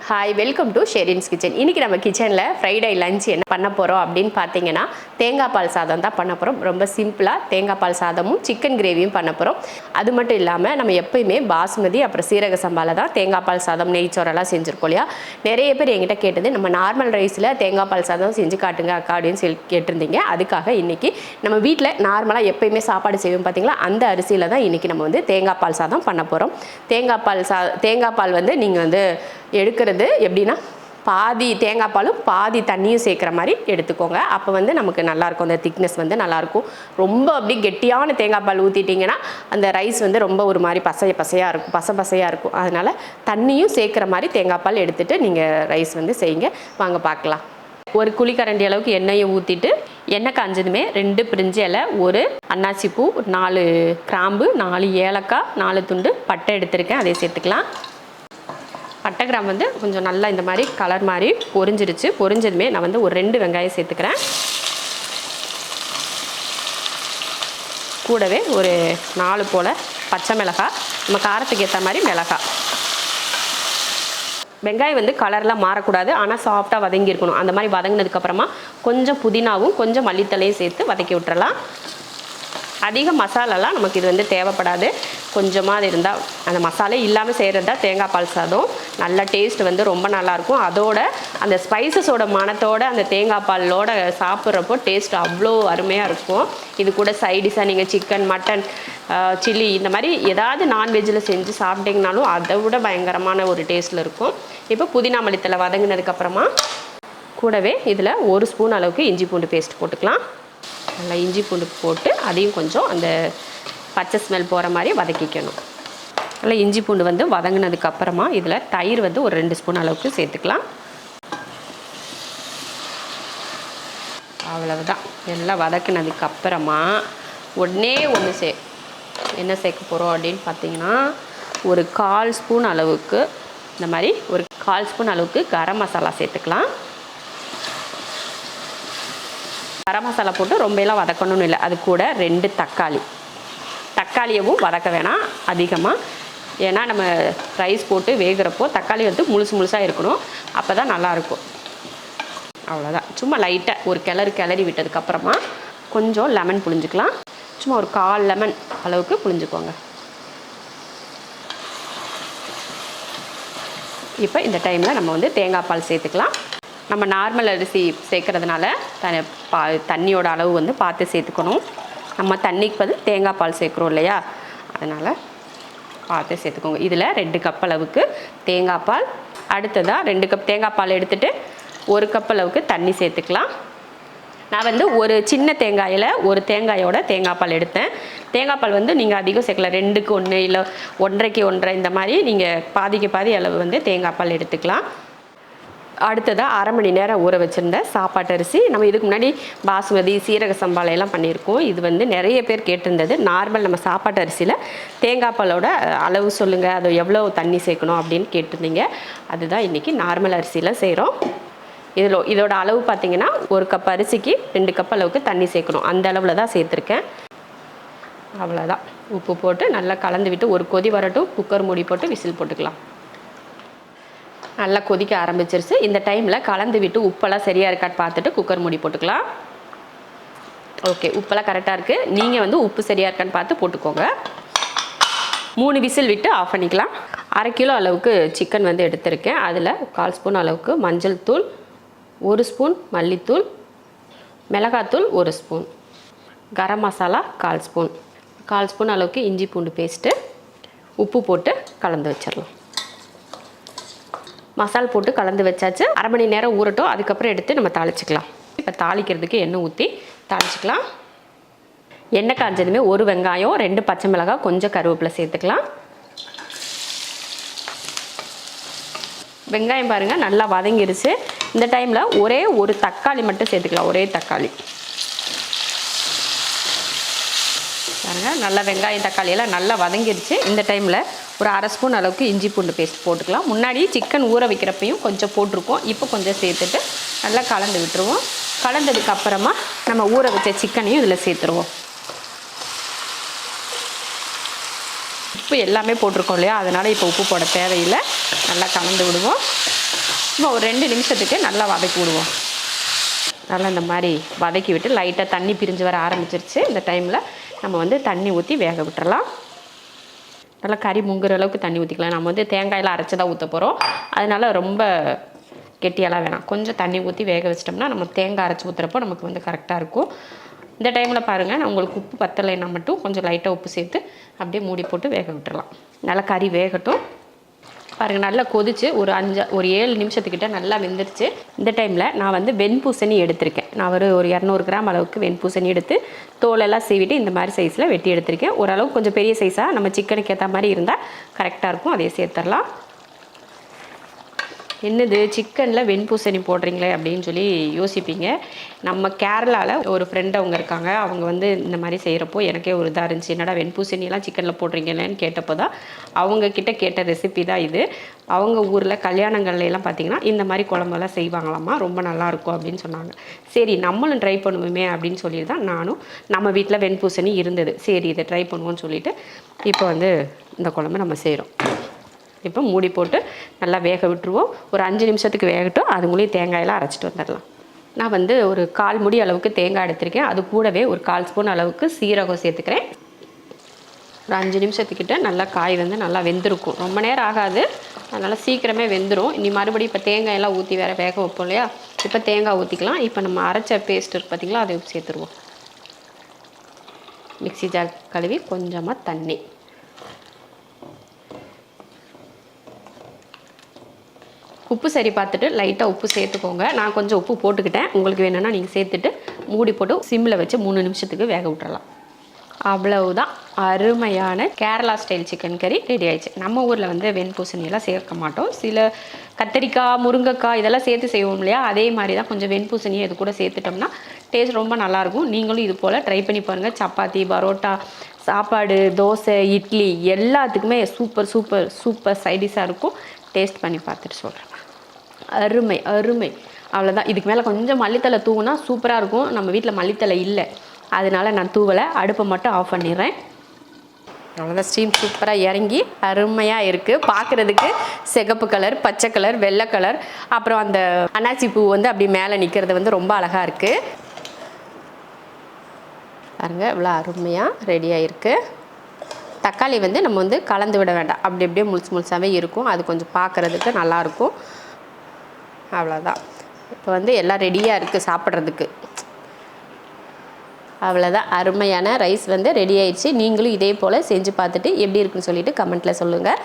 Hi, welcome to Sherin's kitchen. இன்றைக்கி நம்ம கிச்சனில் ஃப்ரைடே லஞ்ச் என்ன பண்ண போகிறோம் அப்படின்னு பார்த்தீங்கன்னா, தேங்காய் பால் சாதம் தான் பண்ண போகிறோம். ரொம்ப சிம்பிளாக தேங்காய் பால் சாதமும் சிக்கன் கிரேவியும் பண்ண போகிறோம். அது மட்டும் இல்லாமல் நம்ம எப்போயுமே பாசுமதி அப்புறம் சீரக சம்பாவில் தான் தேங்காய் பால் சாதம் நெய்ச்சோரெல்லாம் செஞ்சுருக்கோம் இல்லையா. நிறைய பேர் என்கிட்ட கேட்டது, நம்ம நார்மல் ரைஸில் தேங்காய் பால் சாதம் செஞ்சு காட்டுங்க அக்கா அப்படின்னு சொல்லி கேட்டிருந்தீங்க. அதுக்காக இன்றைக்கி நம்ம வீட்டில் நார்மலாக எப்போயுமே சாப்பாடு செய்வோம் பார்த்தீங்களா, அந்த அரிசியில் தான் இன்றைக்கி நம்ம வந்து தேங்காய் பால் சாதம் பண்ண போகிறோம். தேங்காய் பால் வந்து நீங்கள் வந்து எடுக்கிறது எப்படின்னா, பாதி தேங்காய் பாலும் பாதி தண்ணியும் சேர்க்குற மாதிரி எடுத்துக்கோங்க. அப்போ வந்து நமக்கு நல்லாயிருக்கும், அந்த திக்னஸ் வந்து நல்லாயிருக்கும். ரொம்ப அப்படி கெட்டியான தேங்காய் பால் ஊற்றிட்டிங்கன்னா அந்த ரைஸ் வந்து ரொம்ப ஒரு மாதிரி பசையாக இருக்கும், பசையாக இருக்கும். அதனால் தண்ணியும் சேர்க்குற மாதிரி தேங்காய் பால் எடுத்துகிட்டு நீங்கள் ரைஸ் வந்து செய்யுங்க. வாங்க பார்க்கலாம். ஒரு குழிக்கரண்டி அளவுக்கு எண்ணெயை ஊற்றிட்டு, எண்ணெய் காஞ்சதுமே 2 பிரிஞ்சி இலை, ஒரு அன்னாச்சி பூ, 4 கிராம்பு, 4 ஏலக்காய், 4 துண்டு பட்டை எடுத்திருக்கேன், அதை சேர்த்துக்கலாம். பட்டை கிராம்பு வந்து கொஞ்சம் நல்லா இந்த மாதிரி கலர் மாதிரி பொரிஞ்சிருச்சு. பொரிஞ்சதுமே நான் வந்து ஒரு 2 வெங்காயம் சேர்த்துக்கிறேன். கூடவே ஒரு 4 போல் பச்சை மிளகாய், நம்ம காரத்துக்கு ஏற்ற மாதிரி மிளகாய். வெங்காயம் வந்து கலர்லாம் மாறக்கூடாது, ஆனால் சாஃப்டாக வதங்கியிருக்கணும். அந்த மாதிரி வதங்கினதுக்கப்புறமா கொஞ்சம் புதினாவும் கொஞ்சம் மல்லித்தலையும் சேர்த்து வதக்கி விட்டுறலாம். அதிக மசாலாலாம் நமக்கு இது வந்து தேவைப்படாது. கொஞ்சமாக அது இருந்தால், அந்த மசாலே இல்லாமல் செய்கிறது தான் தேங்காய் பால் சாதம். நல்ல டேஸ்ட் வந்து ரொம்ப நல்லாயிருக்கும். அதோட அந்த ஸ்பைசஸோட மணத்தோடு அந்த தேங்காய் பாலோட சாப்பிட்றப்போ டேஸ்ட் அவ்வளோ அருமையாக இருக்கும். இது கூட சைடிஷாக நீங்கள் சிக்கன், மட்டன், சில்லி இந்த மாதிரி ஏதாவது நான்வெஜ்ஜில் செஞ்சு சாப்பிட்டிங்கனாலும் அதை விட பயங்கரமான ஒரு டேஸ்ட்டில் இருக்கும். இப்போ புதினா மல்லித்தலை வதங்கினதுக்கப்புறமா கூடவே இதில் 1 ஸ்பூன் அளவுக்கு இஞ்சி பூண்டு பேஸ்ட் போட்டுக்கலாம். நல்லா இஞ்சி பூண்டு போட்டு அதையும் கொஞ்சம் அந்த பச்சை ஸ்மெல் போகிற மாதிரி வதக்கிக்கணும். நல்லா இஞ்சி பூண்டு வந்து வதங்கினதுக்கப்புறமா இதில் தயிர் வந்து ஒரு 2 ஸ்பூன் அளவுக்கு சேர்த்துக்கலாம். அவ்வளவுதான். எல்லாம் வதக்கினதுக்கப்புறமா ஒன்றே ஒன்று என்ன சேர்க்க போகிறோம் அப்படின்னு பார்த்தீங்கன்னா, ஒரு 1/4 ஸ்பூன் அளவுக்கு இந்த மாதிரி ஒரு 1/4 ஸ்பூன் அளவுக்கு கரம் மசாலா சேர்த்துக்கலாம். கரம் மசாலா போட்டு ரொம்ப எல்லாம் வதக்கணும்னு இல்லை. அது கூட 2 தக்காளியவும் வதக்க வேணாம் அதிகமாக. ஏன்னா நம்ம ரைஸ் போட்டு வேகிறப்போ தக்காளி வந்து முழுசாக இருக்கணும், அப்போ தான் நல்லாயிருக்கும். அவ்வளோதான். சும்மா லைட்டாக ஒரு கிளறி விட்டதுக்கப்புறமா கொஞ்சம் லெமன் புழிஞ்சிக்கலாம். சும்மா ஒரு 1/4 லெமன் அளவுக்கு புழிஞ்சிக்கோங்க. இப்போ இந்த டைமில் நம்ம வந்து தேங்காய் பால் சேர்த்துக்கலாம். நம்ம நார்மல் அரிசி சேர்க்குறதுனால தண்ணியோட அளவு வந்து பார்த்து சேர்த்துக்கணும். நம்ம தண்ணிக்கு பதில் தேங்காய் பால் சேர்க்குறோம் இல்லையா, அதனால் பார்த்து சேர்த்துக்கோங்க. இதில் 2 கப் அளவுக்கு தேங்காய் பால், அடுத்ததாக 2 கப் தேங்காய் பால் எடுத்துகிட்டு 1 கப் அளவுக்கு தண்ணி சேர்த்துக்கலாம். நான் வந்து ஒரு சின்ன தேங்காயில் ஒரு தேங்காயோட தேங்காய் பால் எடுத்தேன். தேங்காய் பால் வந்து நீங்கள் அதிகம் சேர்க்கலாம், 2க்கு 1 இல்லை 1.5க்கு 1.5 இந்த மாதிரி நீங்கள் பாதிக்கு பாதி அளவு வந்து தேங்காய் பால் எடுத்துக்கலாம். அடுத்ததாக 1/2 மணி நேரம் ஊற வச்சுருந்த சாப்பாட்டு அரிசி. நம்ம இதுக்கு முன்னாடி பாசுமதி, சீரக சம்பாலையெல்லாம் பண்ணியிருக்கோம். இது வந்து நிறைய பேர் கேட்டிருந்தது. நார்மல் நம்ம சாப்பாட்டு அரிசியில் தேங்காய் பாலோட அளவு சொல்லுங்கள், அது எவ்வளோ தண்ணி சேர்க்கணும் அப்படின்னு கேட்டிருந்தீங்க. அதுதான் இன்றைக்கி நார்மல் அரிசியில் செய்கிறோம். இதோட அளவு பார்த்திங்கன்னா 1 கப் அரிசிக்கு 2 கப் அளவுக்கு தண்ணி சேர்க்கணும். அந்த அளவில் தான் சேர்த்துருக்கேன். அவ்வளோதான். உப்பு போட்டு நல்லா கலந்து விட்டு ஒரு கொதி வரட்டும். குக்கர் மூடி போட்டு விசில் போட்டுக்கலாம். நல்லா கொதிக்க ஆரம்பிச்சிருச்சு. இந்த டைமில் கலந்து விட்டு உப்பெல்லாம் சரியாக இருக்கான்னு பார்த்துட்டு குக்கர் மூடி போட்டுக்கலாம். ஓகே, உப்பெல்லாம் கரெக்டாக இருக்குது. நீங்கள் வந்து உப்பு சரியாக இருக்கான்னு பார்த்து போட்டுக்கோங்க. 3 விசில் விட்டு ஆஃப் பண்ணிக்கலாம். 1/2 கிலோ அளவுக்கு சிக்கன் வந்து எடுத்திருக்கேன். அதில் 1/4 ஸ்பூன் அளவுக்கு மஞ்சள் தூள், 1 ஸ்பூன் மல்லித்தூள், மிளகாத்தூள் 1 spoon, garam masala 1/4 spoon, 1/4 spoon அளவுக்கு இஞ்சி பூண்டு பேஸ்ட்டு, உப்பு போட்டு கலந்து வச்சிடலாம். மசால் போட்டு கலந்து வச்சாச்சு. 1/2 மணி நேரம் ஊறட்டும். அதுக்கப்புறம் எடுத்து நம்ம தாளிச்சிக்கலாம். இப்போ தாளிக்கிறதுக்கு எண்ணெய் ஊற்றி தாளிச்சிக்கலாம். எண்ணெய் காஞ்சதுமே 1 வெங்காயம், 2 பச்சை மிளகாய், கொஞ்சம் கருவேப்பிலை சேர்த்துக்கலாம். வெங்காயம் பாருங்கள் நல்லா வதங்கிடுச்சு. இந்த டைமில் ஒரே ஒரு தக்காளி மட்டும் சேர்த்துக்கலாம். ஒரே தக்காளி பாருங்கள். நல்லா வெங்காயம் தக்காளியெல்லாம் நல்லா வதங்கிடுச்சு. இந்த டைமில் ஒரு 1/2 ஸ்பூன் அளவுக்கு இஞ்சி பூண்டு பேஸ்ட் போட்டுக்கலாம். முன்னாடி சிக்கன் ஊற வைக்கிறப்பையும் கொஞ்சம் போட்டிருக்கோம். இப்போ கொஞ்சம் சேர்த்துட்டு நல்லா கலந்து விட்டுருவோம். கலந்ததுக்கப்புறமா நம்ம ஊற வச்ச சிக்கனையும் இதில் சேர்த்துருவோம். உப்பு எல்லாமே போட்டிருக்கோம் இல்லையா, அதனால் இப்போ உப்பு போட தேவையில்லை. நல்லா கலந்து விடுவோம். சும்மா ஒரு 2 நிமிஷத்துக்கு நல்லா வதக்கி விடுவோம். நல்லா இந்த மாதிரி வதக்கி விட்டு லைட்டாக தண்ணி பிரிஞ்சு வர ஆரம்பிச்சிருச்சு. இந்த டைமில் நம்ம வந்து தண்ணி ஊற்றி வேக விட்டுறலாம். நல்லா கறி முங்குற அளவுக்கு தண்ணி ஊற்றிக்கலாம். நம்ம வந்து தேங்காயெல்லாம் அரைச்சி தான் ஊற்ற போகிறோம். அதனால ரொம்ப கெட்டியெல்லாம் வேணாம். கொஞ்சம் தண்ணி ஊற்றி வேக வச்சிட்டோம்னா நம்ம தேங்காய் அரைச்சி ஊற்றுறப்போ நமக்கு வந்து கரெக்டாக இருக்கும். இந்த டைமில் பாருங்கள், நான் உங்களுக்கு உப்பு பத்தலைன்னா மட்டும் கொஞ்சம் லைட்டாக உப்பு சேர்த்து அப்படியே மூடி போட்டு வேக விட்டுறலாம். நல்லா கறி வேகட்டும். பாருங்கள், நல்லா கொதிச்சு ஒரு 7 நிமிஷத்துக்கிட்ட நல்லா வெந்துருச்சு. இந்த டைமில் நான் வந்து வெண்பூசணி எடுத்திருக்கேன். நான் ஒரு 200 கிராம் அளவுக்கு வெண்பூசணி எடுத்து தோலெல்லாம் சீவிட்டு இந்த மாதிரி சைஸில் வெட்டி எடுத்திருக்கேன். ஓரளவுக்கு கொஞ்சம் பெரிய சைஸாக நம்ம சிக்கனுக்கு ஏற்ற மாதிரி இருந்தால் கரெக்டாக இருக்கும். அதே சேர்த்துடலாம். என்னது சிக்கனில் வெண்பூசணி போடுறீங்களே அப்படின்னு சொல்லி யோசிப்பீங்க. நம்ம கேரளாவில் ஒரு ஃப்ரெண்ட் அவங்க இருக்காங்க. அவங்க வந்து இந்த மாதிரி செய்கிறப்போ எனக்கே ஒரு இதாக இருந்துச்சு, என்னடா வெண்பூசணியெல்லாம் சிக்கனில் போடுறீங்களேன்னு கேட்டப்போ தான் அவங்கக்கிட்ட கேட்ட ரெசிபி தான் இது. அவங்க ஊரில் கல்யாணங்கள்லாம் பார்த்திங்கன்னா இந்த மாதிரி குழம்பெல்லாம் செய்வாங்களாம்மா, ரொம்ப நல்லாயிருக்கும் அப்படின்னு சொன்னாங்க. சரி நம்மளும் ட்ரை பண்ணுவோமே அப்படின்னு சொல்லிட்டு தான் நானும், நம்ம வீட்டில் வெண்பூசணி இருந்தது, சரி இதை ட்ரை பண்ணுவோன்னு சொல்லிவிட்டு இப்போ வந்து இந்த குழம்பு நம்ம செய்கிறோம். இப்போ மூடி போட்டு நல்லா வேக விட்டுருவோம். ஒரு 5 நிமிஷத்துக்கு வேகட்டும். அதுங்களையும் தேங்காயெல்லாம் அரைச்சிட்டு வந்துடலாம். நான் வந்து ஒரு 1/4 முடி அளவுக்கு தேங்காய் எடுத்திருக்கேன். அது கூடவே ஒரு 1/4 ஸ்பூன் அளவுக்கு சீரகம் சேர்த்துக்கிறேன். ஒரு 5 நிமிஷத்துக்கிட்ட நல்லா காய் வந்து நல்லா வெந்திருக்கும். ரொம்ப நேரம் ஆகாது, அதனால் சீக்கிரமே வெந்துடும். இனி மறுபடியும் இப்போ தேங்காயெல்லாம் ஊற்றி வேறு வேக வைப்போம் இல்லையா, இப்போ தேங்காய் ஊற்றிக்கலாம். இப்போ நம்ம அரைச்ச பேஸ்ட் இருக்குது பார்த்திங்களா, அதை சேர்த்துருவோம். மிக்ஸி ஜார் கழுவி கொஞ்சமாக தண்ணி, உப்பு சரி பார்த்துட்டு லைட்டாக உப்பு சேர்த்துக்கோங்க. நான் கொஞ்சம் உப்பு போட்டுக்கிட்டேன். உங்களுக்கு வேணும்னா நீங்கள் சேர்த்துட்டு மூடி போட்டு சிம்மில் வச்சு 3 நிமிஷத்துக்கு வேக விட்டுறலாம். அவ்வளவுதான், அருமையான கேரளா ஸ்டைல் சிக்கன் கறி ரெடி ஆயிடுச்சு. நம்ம ஊரில் வந்து வெண்பூசணியெல்லாம் சேர்க்க மாட்டோம். சில கத்திரிக்காய், முருங்கைக்காய் இதெல்லாம் சேர்த்து செய்வோம் இல்லையா, அதே மாதிரி தான் கொஞ்சம் வெண்பூசணியை இது கூட சேர்த்துட்டோம்னா டேஸ்ட் ரொம்ப நல்லாயிருக்கும். நீங்களும் இது போல் ட்ரை பண்ணி பாருங்கள். சப்பாத்தி, பரோட்டா, சாப்பாடு, தோசை, இட்லி எல்லாத்துக்குமே சூப்பர் சூப்பர் சூப்பர் சைடிஷாக இருக்கும். டேஸ்ட் பண்ணி பார்த்துட்டு சொல்கிறேன். அருமை அருமை. அவ்வளோதான். இதுக்கு மேலே கொஞ்சம் மல்லித்தலை தூவுனா சூப்பராக இருக்கும். நம்ம வீட்டில் மல்லித்தலை இல்லை, அதனால் நான் தூவலை. அடுப்பை மட்டும் ஆஃப் பண்ணிடுறேன். அவ்வளோதான். ஸ்டீம் சூப்பராக இறங்கி அருமையாக இருக்குது. பார்க்குறதுக்கு சிகப்பு கலர், பச்சை கலர், வெள்ளை கலர், அப்புறம் அந்த அன்னாசி பூ வந்து அப்படி மேலே நிற்கிறது வந்து ரொம்ப அழகாக இருக்குது. பாருங்கள், இவ்வளோ அருமையாக ரெடியாக இருக்குது. தக்காளி வந்து நம்ம வந்து கலந்து விட வேண்டாம், அப்படி அப்படியே முழுசாகவே இருக்கும். அது கொஞ்சம் பார்க்குறதுக்கு நல்லாயிருக்கும். அவ்வளோதான். இப்போ வந்து எல்லாம் ரெடியாக இருக்குது சாப்பிட்றதுக்கு. அவ்வளோதான், அருமையான ரைஸ் வந்து ரெடி ஆயிடுச்சு. நீங்களும் இதே போல் செஞ்சு பார்த்துட்டு எப்படி இருக்குன்னு சொல்லிட்டு கமெண்ட்டில் சொல்லுங்கள்.